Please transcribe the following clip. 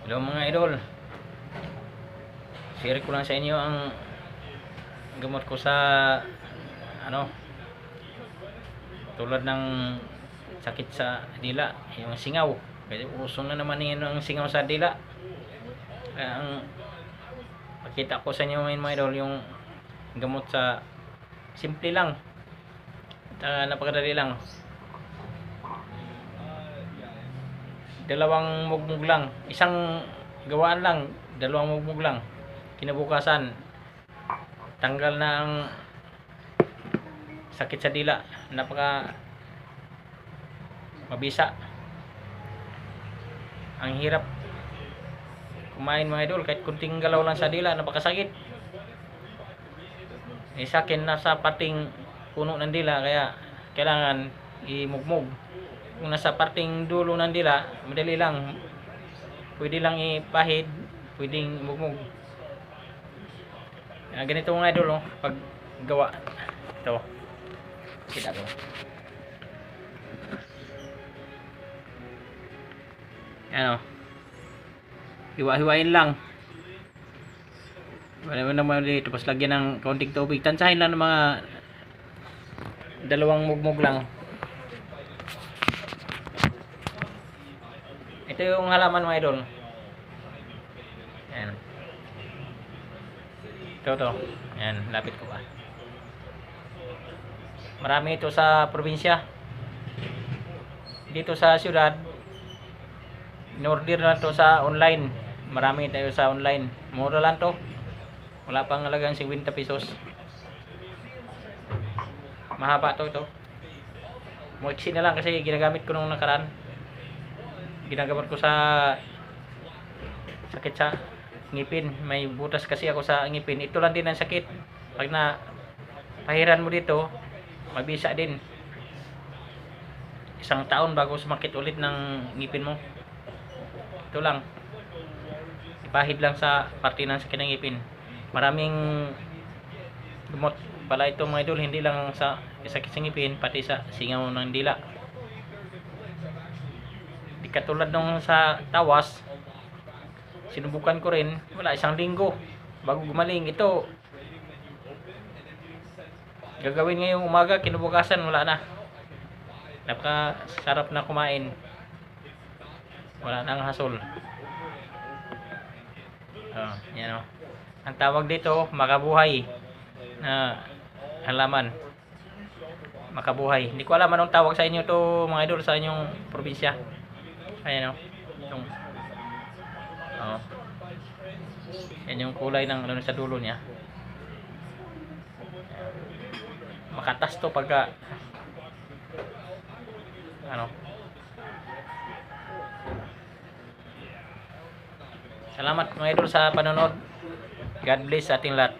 Hello mga idol, share ko lang sa inyo ang gamot ko sa ano, tulad ng sakit sa dila, yung singaw. Kasi uso na naman yun ang singaw sa dila. Kaya ang pakita ko sa inyo ngayon mga idol, yung gamot sa simple lang, napakadali lang. Dalawang mugmug lang, isang gawaan lang, dalawang mugmug lang. Kinabukasan tanggal na ang sakit sa dila, napaka mabisa. Ang hirap kumain mga idol, kahit kunting galaw lang sa dila napakasakit. Sa akin nasa pating puno ng dila, kaya kailangan imugmog. Kung nasa parting dulo ng dila, madali lang, pwede lang ipahid, pwedeng mugmog. Ganito mga idol, pag gawa ito, kita ko, ano, hiwa-hiwain lang, wala naman dito, tapos lagyan ng kaunting tubig, tansahin lang ng mga dalawang mugmog lang. Ito yung halaman mga idol. Ayan. Ito. Ayan, lapit ko pa. Marami ito sa probinsya. Dito sa syudad, in-order na to sa online. Marami tayo sa online. Mura lang to. Wala pang halagang 50 pesos. Mahaba to ito. Muiksi na lang kasi ginagamit ko nung nakaraan. Ginagamit ko sa sakit sa ngipin. May butas kasi ako sa ngipin. Ito lang din ang sakit. Pag na pahiran mo dito, mabisa din. Isang taon bago sumakit ulit ng ngipin mo. Ito lang. Ipahid lang sa parte ng sakit ng ngipin. Maraming gamot pala ito mga idol. Hindi lang sa sakit sa ngipin, pati sa singaw ng dila. Katulad nung sa tawas, sinubukan ko rin, wala, isang linggo bago gumaling. Ito gagawin ngayong umaga, kinabukasan wala na. Napaka sarap na kumain, wala nang hasol. Yan o. Ang tawag dito, makabuhay na halaman. Makabuhay, hindi ko alam anong tawag sa inyo to mga idol, sa inyong probinsya. Ayan o. Yan yung kulay ng ano sa dulo niya. Makatas to pagka ano. Salamat mga idol sa panonood. God bless sa ating lahat.